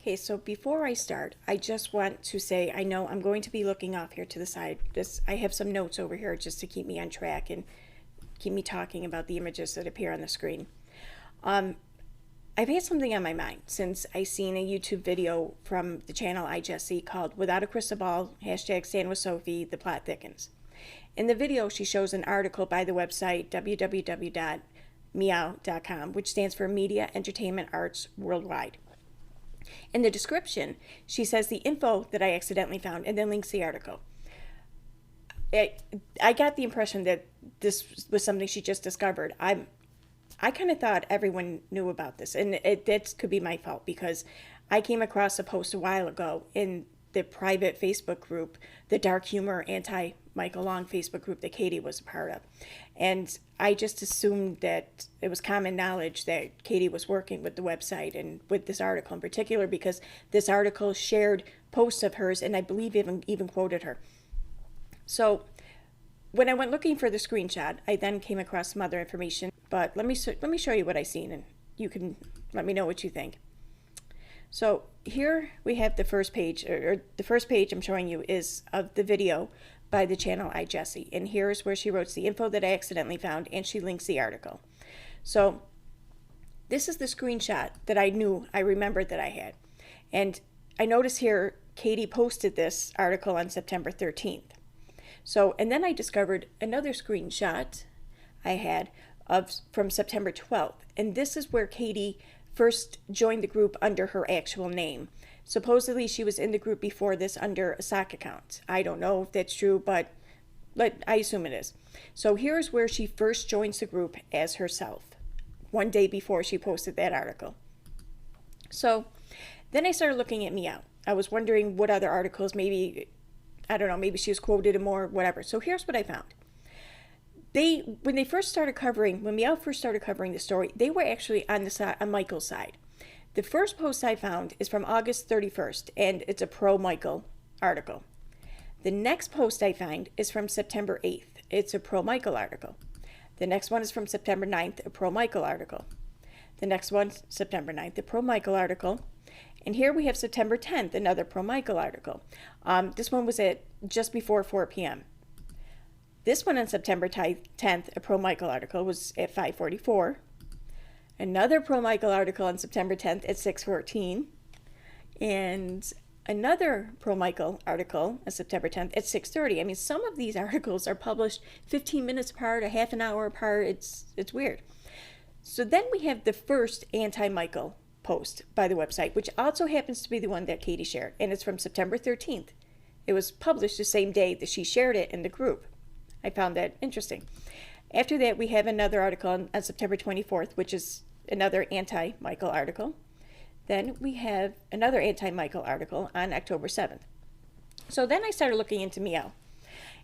Okay, so before I start, I just want to say I know I'm going to be looking off here to the side. I have some notes over here just to keep me on track and keep me talking about the images that appear on the screen. I've had something on my mind since I seen a YouTube video from the channel iJesse called Without a Crystal Ball, #Stand with Sophie, the plot thickens. In the video, she shows an article by the website www.MEAWW.com, which stands for Media, Entertainment, Arts Worldwide. In the description, she says the info that I accidentally found and then links the article. I got the impression that this was something she just discovered. I kind of thought everyone knew about this, and that could be my fault because I came across a post a while ago in the private Facebook group, the Dark Humor Anti-Michael Long Facebook group that Katie was a part of. And I just assumed that it was common knowledge that Katie was working with the website and with this article in particular because this article shared posts of hers and I believe even quoted her. So when I went looking for the screenshot, I then came across some other information. But let me show you what I seen, and you can let me know what you think. So here we have the first page, or the first page I'm showing you is of the video by the channel iJesse, and here's where she wrote the info that I accidentally found, and she links the article. So this is the screenshot that I remembered that I had, and I notice here Katie posted this article on September 13th. So, and then I discovered another screenshot I had from September 12th. And this is where Katie first joined the group under her actual name. Supposedly she was in the group before this under a sock account. I don't know if that's true, but I assume it is. So here's where she first joins the group as herself, one day before she posted that article. So then I started looking at MEAWW. I was wondering what other articles, maybe, I don't know, maybe she was quoted in more, whatever. So here's what I found. When MEAWW first started covering the story, they were actually on Michael's side. The first post I found is from August 31st, and it's a pro-Michael article. The next post I find is from September 8th. It's a pro-Michael article. The next one is from September 9th, a pro-Michael article. The next one, September 9th, a pro-Michael article. And here we have September 10th, another pro-Michael article. This one was at just before 4 p.m. This one on September 10th, a pro-Michael article, was at 5:44. Another pro-Michael article on September 10th at 6:14. And another pro-Michael article on September 10th at 6:30. I mean, some of these articles are published 15 minutes apart, a half an hour apart. It's weird. So then we have the first anti-Michael post by the website, which also happens to be the one that Katie shared, and it's from September 13th. It was published the same day that she shared it in the group. I found that interesting. After that, we have another article on September 24th, which is another anti-Michael article. Then we have another anti-Michael article on October 7th. So then I started looking into MEAWW.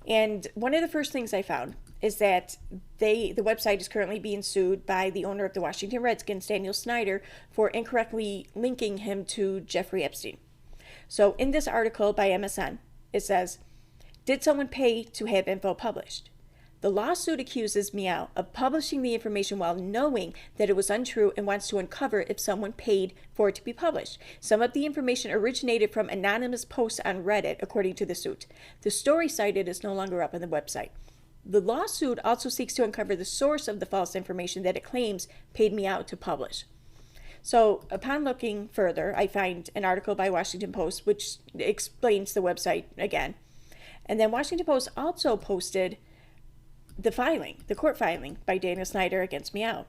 And one of the first things I found is that the website is currently being sued by the owner of the Washington Redskins, Daniel Snyder, for incorrectly linking him to Jeffrey Epstein. So in this article by MSN, it says, did someone pay to have info published? The lawsuit accuses MEAWW of publishing the information while knowing that it was untrue and wants to uncover if someone paid for it to be published. Some of the information originated from anonymous posts on Reddit, according to the suit. The story cited is no longer up on the website. The lawsuit also seeks to uncover the source of the false information that it claims paid MEAWW to publish. So upon looking further, I find an article by Washington Post which explains the website again. And then Washington Post also posted the court filing by Daniel Snyder against MEAWW.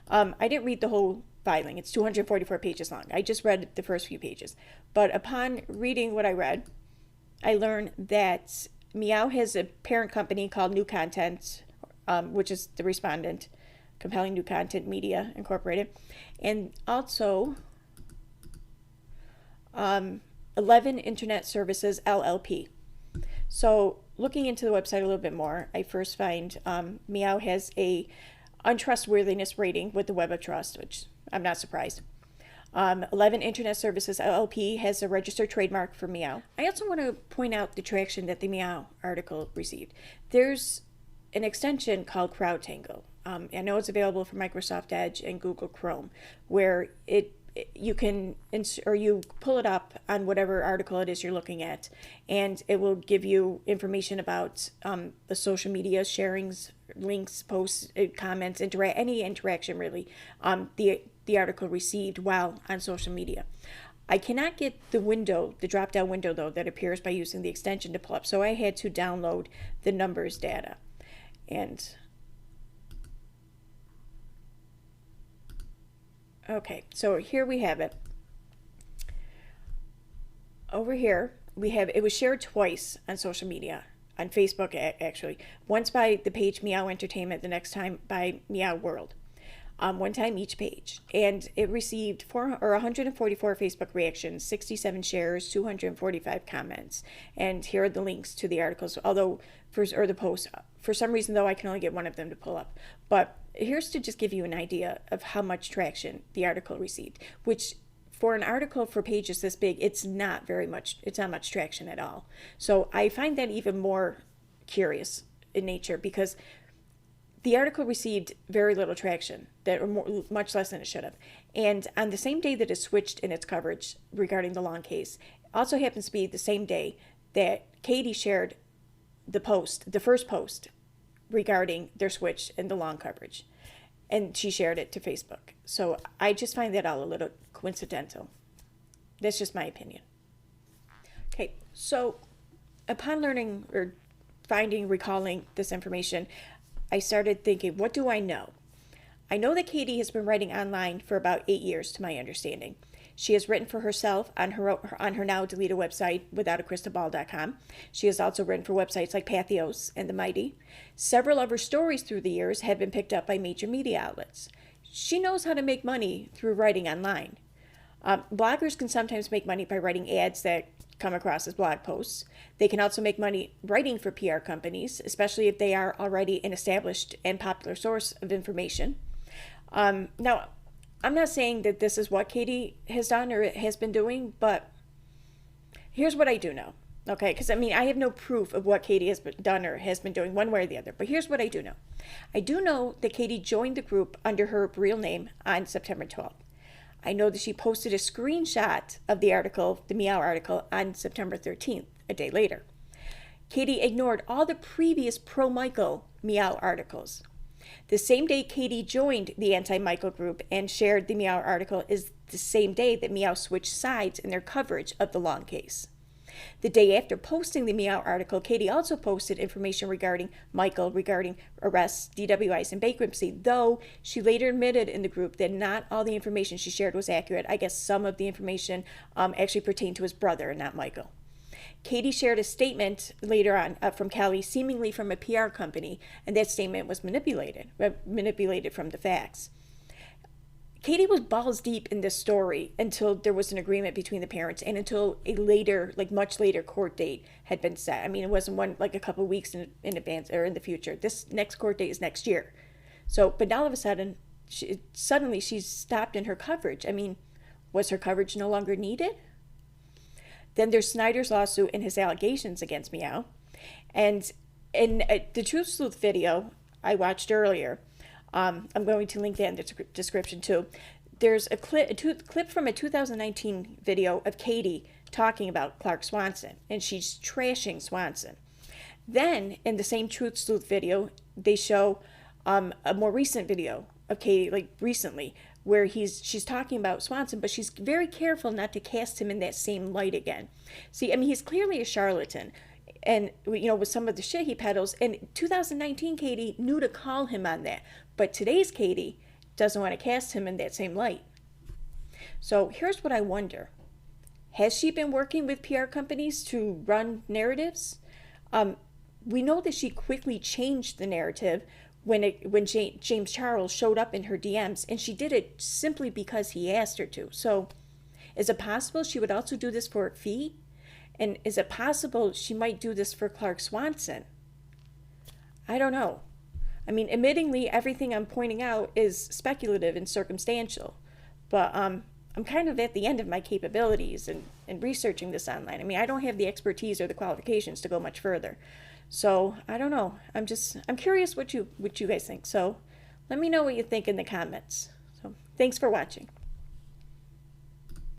I didn't read the whole filing. It's 244 pages long. I just read the first few pages. But upon reading what I read, I learned that MEAWW has a parent company called New Content, which is the respondent, Compelling New Content Media Incorporated, and also 11 Internet Services LLP. So looking into the website a little bit more, I first find MEAWW has a untrustworthiness rating with the Web of Trust, which I'm not surprised. 11 Internet Services LLP has a registered trademark for MEAWW. I also want to point out the traction that the MEAWW article received. There's an extension called CrowdTangle. I know it's available for Microsoft Edge and Google Chrome, where it you can or you pull it up on whatever article it is you're looking at, and it will give you information about the social media sharings, links, posts, comments, any interaction really the article received while on social media. I cannot get the drop down window though that appears by using the extension to pull up, so I had to download the numbers data. And okay, so here we have it. Over here, it was shared twice on social media, on Facebook actually. Once by the page Meow Entertainment, the next time by Meow World. One time each page. And it received 144 Facebook reactions, 67 shares, 245 comments. And here are the links to the articles, or the posts. For some reason, though, I can only get one of them to pull up. But here's to just give you an idea of how much traction the article received, which for an article for pages this big, it's not much traction at all. So I find that even more curious in nature, because the article received very little traction, much less than it should have. And on the same day that it switched in its coverage regarding the Long case, also happens to be the same day that Katie shared the first post regarding their switch in the Long coverage. And she shared it to Facebook. So I just find that all a little coincidental. That's just my opinion. Okay, so upon learning or recalling this information, I started thinking, what do I know? I know that Katie has been writing online for about 8 years, to my understanding. She has written for herself on her now deleted website, withoutacrystalball.com. She has also written for websites like Pathos and The Mighty. Several of her stories through the years have been picked up by major media outlets. She knows how to make money through writing online. Bloggers can sometimes make money by writing ads that come across as blog posts. They can also make money writing for PR companies, especially if they are already an established and popular source of information. Now, I'm not saying that this is what Katie has done or has been doing, but here's what I do know. Okay, because I have no proof of what Katie has done or has been doing one way or the other, but here's what I do know. I do know that Katie joined the group under her real name on September 12th. I know that she posted a screenshot of the article, the Meow article, on September 13th, a day later. Katie ignored all the previous pro-Michael Meow articles. The same day Katie joined the anti-Michael group and shared the Meow article is the same day that Meow switched sides in their coverage of the Long case. The day after posting the Meow article, Katie also posted information regarding Michael, regarding arrests, DWIs, and bankruptcy, though she later admitted in the group that not all the information she shared was accurate. I guess some of the information actually pertained to his brother and not Michael. Katie shared a statement later on from Kelly, seemingly from a PR company, and that statement was manipulated from the facts. Katie was balls deep in this story until there was an agreement between the parents and until a later, much later court date had been set. It wasn't a couple of weeks in advance or in the future. This next court date is next year. So, but all of a sudden, she's stopped in her coverage. Was her coverage no longer needed? Then there's Snyder's lawsuit and his allegations against Meow. And in the Truth Sleuth video I watched earlier, I'm going to link that in the description too. There's a clip from a 2019 video of Katie talking about Clark Swanson, and she's trashing Swanson. Then, in the same Truth Sleuth video, they show a more recent video of Katie, recently, where she's talking about Swanson, but she's very careful not to cast him in that same light again. See, he's clearly a charlatan. And, with some of the shit he peddles. In 2019, Katie knew to call him on that. But today's Katie doesn't want to cast him in that same light. So here's what I wonder. Has she been working with PR companies to run narratives? We know that she quickly changed the narrative when James Charles showed up in her DMs, and she did it simply because he asked her to. So is it possible she would also do this for a fee? And is it possible she might do this for Clark Swanson? I don't know. Admittingly, everything I'm pointing out is speculative and circumstantial. But I'm kind of at the end of my capabilities in researching this online. I don't have the expertise or the qualifications to go much further. So I don't know. I'm curious what you guys think. So let me know what you think in the comments. So thanks for watching.